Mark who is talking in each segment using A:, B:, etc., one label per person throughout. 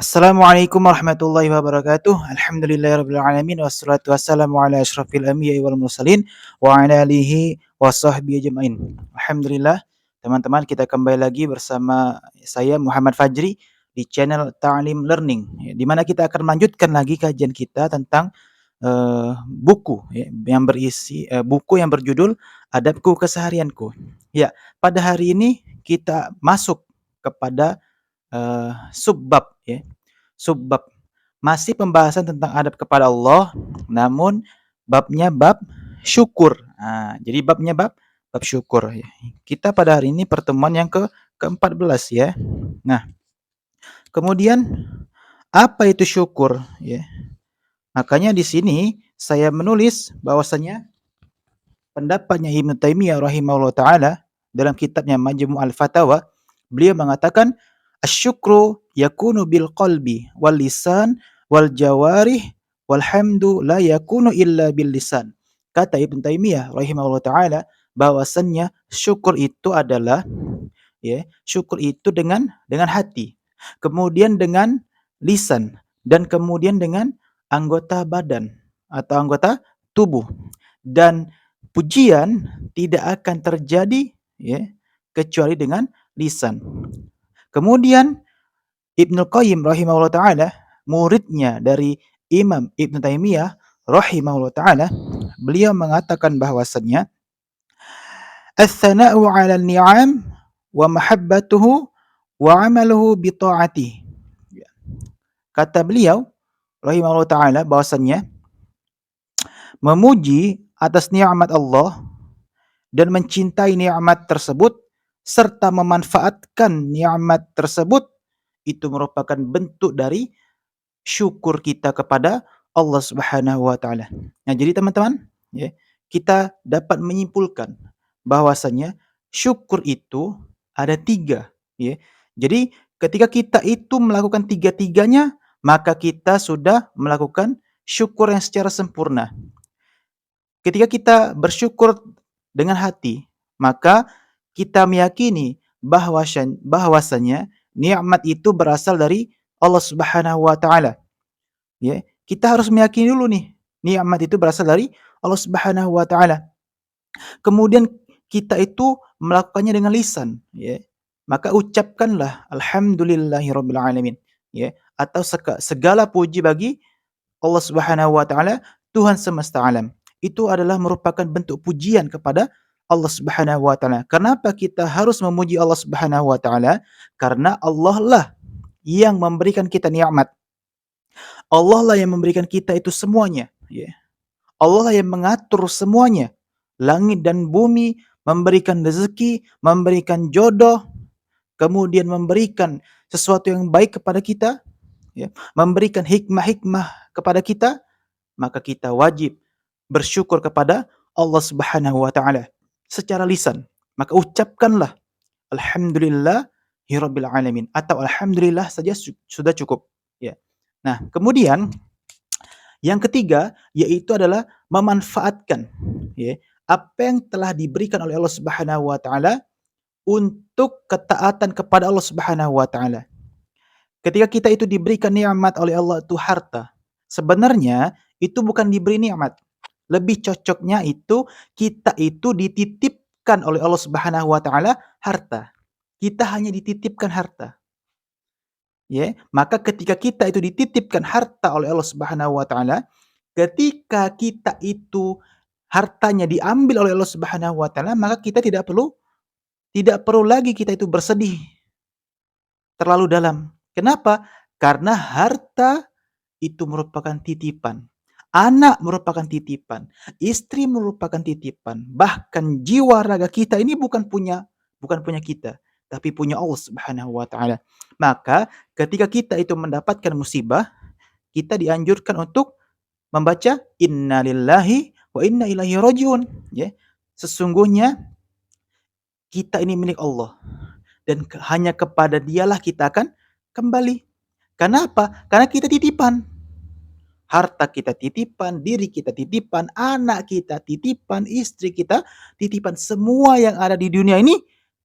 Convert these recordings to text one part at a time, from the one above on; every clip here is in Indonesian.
A: Assalamualaikum warahmatullahi wabarakatuh. Alhamdulillahirabbil alamin wassalatu wassalamu ala asyrafil anbiya'i wal mursalin wa ala alihi washabbihi ajmain. Alhamdulillah, teman-teman kita kembali lagi bersama saya Muhammad Fajri di channel Ta'lim Learning, ya, di mana kita akan melanjutkan lagi kajian kita tentang buku ya, buku yang berjudul Adabku Keseharianku. Ya, pada hari ini kita masuk kepada subbab ya. Subbab. Masih pembahasan tentang adab kepada Allah, namun babnya bab syukur. Jadi babnya bab syukur ya. Kita pada hari ini pertemuan yang ke-14 ya. Nah, kemudian apa itu syukur ya? Makanya di sini saya menulis bahwasanya pendapatnya Ibnu Taimiyah rahimahullah taala dalam kitabnya Majmu' al-Fatawa, beliau mengatakan asyukru yakunu bil qalbi wal lisan wal jawarih wal hamdu la yakunu illa bil lisan. Kata Ibnu Taimiyah rahimahullah taala bahwasannya syukur itu adalah ya, syukur itu dengan hati, kemudian dengan lisan dan kemudian dengan anggota badan atau anggota tubuh. Dan pujian tidak akan terjadi ya kecuali dengan lisan. Kemudian Ibnu Qayyim rahimahullah taala, muridnya dari Imam Ibnu Taimiyah rahimahullah taala, beliau mengatakan bahwasannya ats-tsana'u 'alal ni'am wa mahabbatuhu wa 'amaluhu bi ta'atihi. Kata beliau rahimahullah taala bahwasannya memuji atas nikmat Allah dan mencintai nikmat tersebut serta memanfaatkan nikmat tersebut itu merupakan bentuk dari syukur kita kepada Allah Subhanahu wa taala. Nah, jadi teman-teman, ya, kita dapat menyimpulkan bahwasanya syukur itu ada 3, ya. Jadi ketika kita itu melakukan tiga-tiganya, maka kita sudah melakukan syukur yang secara sempurna. Ketika kita bersyukur dengan hati, maka kita meyakini bahwasanya nikmat itu berasal dari Allah Subhanahu wa taala, ya. Kita harus meyakini dulu nih, nikmat itu berasal dari Allah Subhanahu wa taala. Kemudian kita itu melakukannya dengan lisan, ya. Maka ucapkanlah alhamdulillahirabbil alamin, ya, atau segala puji bagi Allah Subhanahu wa taala, Tuhan semesta alam. Itu adalah merupakan bentuk pujian kepada Allah Subhanahu wa taala. Kenapa kita harus memuji Allah Subhanahu wa taala? Karena Allah lah yang memberikan kita nikmat. Allah lah yang memberikan kita itu semuanya, ya. Allah lah yang mengatur semuanya. Langit dan bumi, memberikan rezeki, memberikan jodoh, kemudian memberikan sesuatu yang baik kepada kita, ya, memberikan hikmah-hikmah kepada kita, maka kita wajib bersyukur kepada Allah Subhanahu wa taala secara lisan. Maka ucapkanlah alhamdulillahirabbil alamin atau alhamdulillah saja sudah cukup, ya. Nah, kemudian yang ketiga yaitu adalah memanfaatkan, ya, apa yang telah diberikan oleh Allah Subhanahu wa taala untuk ketaatan kepada Allah Subhanahu wa taala. Ketika kita itu diberikan nikmat oleh Allah itu harta, sebenarnya itu bukan diberi nikmat. Lebih cocoknya itu kita itu dititipkan oleh Allah Subhanahu wa taala harta. Kita hanya dititipkan harta. Ya, maka ketika kita itu dititipkan harta oleh Allah Subhanahu wa taala, ketika kita itu hartanya diambil oleh Allah Subhanahu wa taala, maka kita tidak perlu lagi kita itu bersedih terlalu dalam. Kenapa? Karena harta itu merupakan titipan. Anak merupakan titipan, istri merupakan titipan, bahkan jiwa raga kita ini bukan punya kita, tapi punya Allah Subhanahu wa taala. Maka ketika kita itu mendapatkan musibah, kita dianjurkan untuk membaca innalillahi wa inna ilaihi rajiun, ya. Sesungguhnya kita ini milik Allah dan hanya kepada Dialah kita akan kembali. Kenapa? Karena kita titipan. Harta kita titipan, diri kita titipan, anak kita titipan, istri kita titipan. Semua yang ada di dunia ini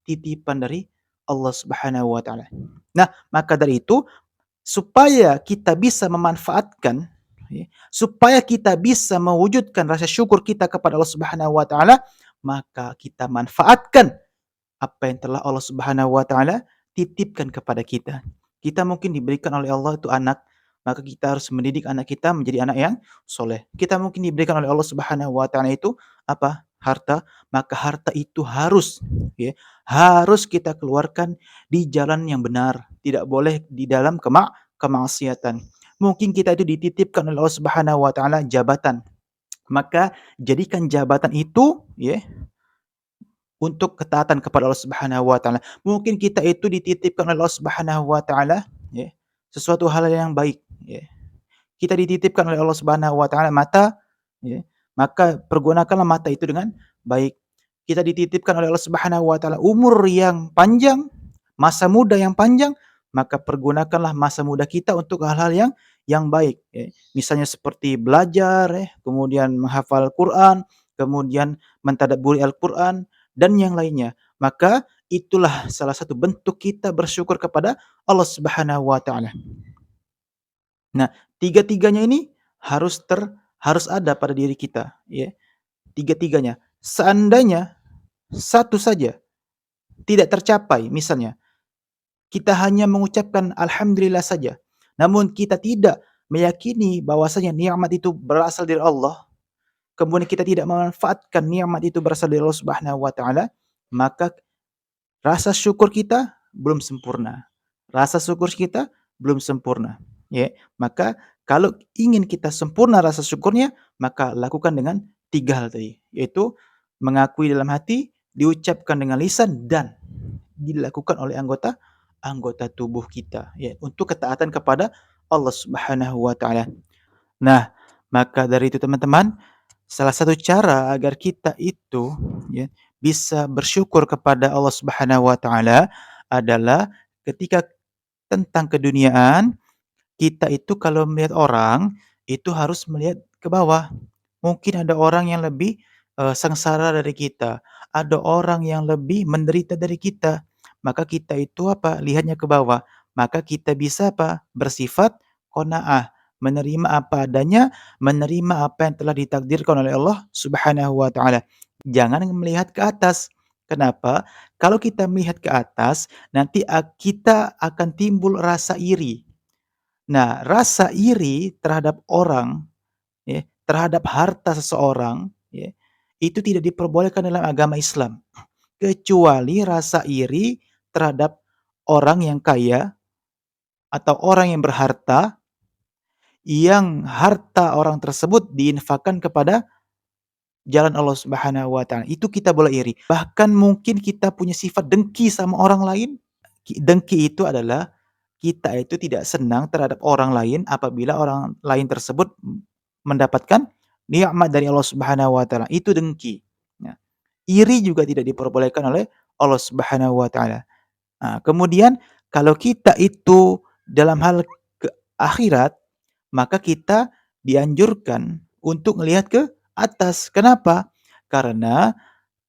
A: titipan dari Allah Subhanahu wa taala. Nah, maka dari itu supaya kita bisa memanfaatkan, ya, supaya kita bisa mewujudkan rasa syukur kita kepada Allah Subhanahu wa taala, maka kita manfaatkan apa yang telah Allah Subhanahu wa taala titipkan kepada kita. Kita mungkin diberikan oleh Allah itu anak, maka kita harus mendidik anak kita menjadi anak yang soleh. Kita mungkin diberikan oleh Allah Subhanahu wa taala itu apa? Harta, maka harta itu harus, ya, harus kita keluarkan di jalan yang benar, tidak boleh di dalam kemaksiatan. Mungkin kita itu dititipkan oleh Allah Subhanahu wa taala jabatan, maka jadikan jabatan itu, ya, untuk ketaatan kepada Allah Subhanahu wa taala. Mungkin kita itu dititipkan oleh Allah Subhanahu wa taala, ya, sesuatu hal yang baik, ya. Kita dititipkan oleh Allah Subhanahu wa taala mata, ya, maka pergunakanlah mata itu dengan baik. Kita dititipkan oleh Allah Subhanahu wa taala umur yang panjang, masa muda yang panjang, maka pergunakanlah masa muda kita untuk hal-hal yang baik, ya. Misalnya seperti belajar, ya, kemudian menghafal Quran, kemudian mentadabburi Al-Quran, dan yang lainnya. Maka itulah salah satu bentuk kita bersyukur kepada Allah Subhanahu wa taala. Nah, tiga-tiganya ini harus ada pada diri kita, ya. Tiga-tiganya. Seandainya satu saja tidak tercapai, misalnya kita hanya mengucapkan alhamdulillah saja, namun kita tidak meyakini bahwasanya nikmat itu berasal dari Allah, kemudian kita tidak memanfaatkan nikmat itu berasal dari Allah Subhanahu wa taala, maka rasa syukur kita belum sempurna. Rasa syukur kita belum sempurna, ya. Maka kalau ingin kita sempurna rasa syukurnya, maka lakukan dengan 3 hal tadi, yaitu mengakui dalam hati, diucapkan dengan lisan, dan dilakukan oleh anggota tubuh kita, ya, untuk ketaatan kepada Allah Subhanahu wa taala. Nah, maka dari itu teman-teman, salah satu cara agar kita itu, ya, bisa bersyukur kepada Allah Subhanahu wa taala adalah ketika tentang keduniaan, kita itu kalau melihat orang, itu harus melihat ke bawah. Mungkin ada orang yang lebih, sengsara dari kita, ada orang yang lebih menderita dari kita, maka kita itu apa, lihatnya ke bawah. Maka kita bisa apa, bersifat qanaah, menerima apa adanya, menerima apa yang telah ditakdirkan oleh Allah Subhanahu wa taala. Jangan melihat ke atas. Kenapa? Kalau kita melihat ke atas, nanti kita akan timbul rasa iri. Nah, rasa iri terhadap orang, ya, terhadap harta seseorang, ya, itu tidak diperbolehkan dalam agama Islam. Kecuali rasa iri terhadap orang yang kaya atau orang yang berharta, yang harta orang tersebut diinfakkan kepada jalan Allah Subhanahu wa taala. Itu kita boleh iri. Bahkan mungkin kita punya sifat dengki sama orang lain. Dengki itu adalah kita itu tidak senang terhadap orang lain apabila orang lain tersebut mendapatkan nikmat dari Allah Subhanahu wa taala, itu dengki. Nah, iri juga tidak diperbolehkan oleh Allah Subhanahu wa taala. Nah, kemudian kalau kita itu dalam hal ke akhirat, maka kita dianjurkan untuk melihat ke atas. Kenapa? Karena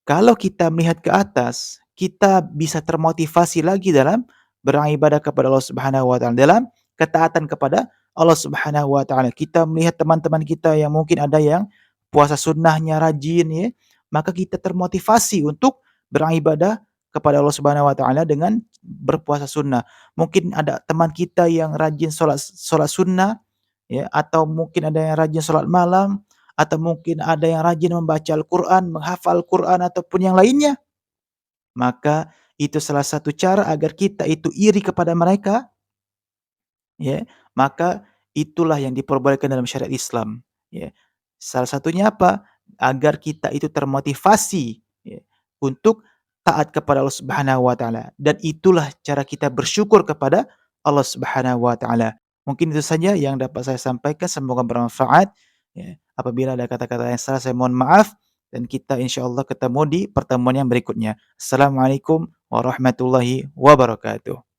A: kalau kita melihat ke atas, kita bisa termotivasi lagi dalam beribadah kepada Allah Subhanahu wa taala, dalam ketaatan kepada Allah Subhanahu wa taala. Kita melihat teman-teman kita yang mungkin ada yang puasa sunnahnya rajin, ya, maka kita termotivasi untuk beribadah kepada Allah Subhanahu wa taala dengan berpuasa sunnah. Mungkin ada teman kita yang rajin salat sunnah, ya, atau mungkin ada yang rajin salat malam, atau mungkin ada yang rajin membaca Al-Quran, menghafal Quran, ataupun yang lainnya. Maka itu salah satu cara agar kita itu iri kepada mereka, ya. Maka itulah yang diperbolehkan dalam syariat Islam, ya. Salah satunya apa? Agar kita itu termotivasi, ya, untuk taat kepada Allah Subhanahu wa taala, dan itulah cara kita bersyukur kepada Allah Subhanahu wa taala. Mungkin itu saja yang dapat saya sampaikan, semoga bermanfaat, ya. Apabila ada kata-kata yang salah saya mohon maaf, dan kita insyaallah ketemu di pertemuan yang berikutnya. Assalamualaikum warahmatullahi wabarakatuh.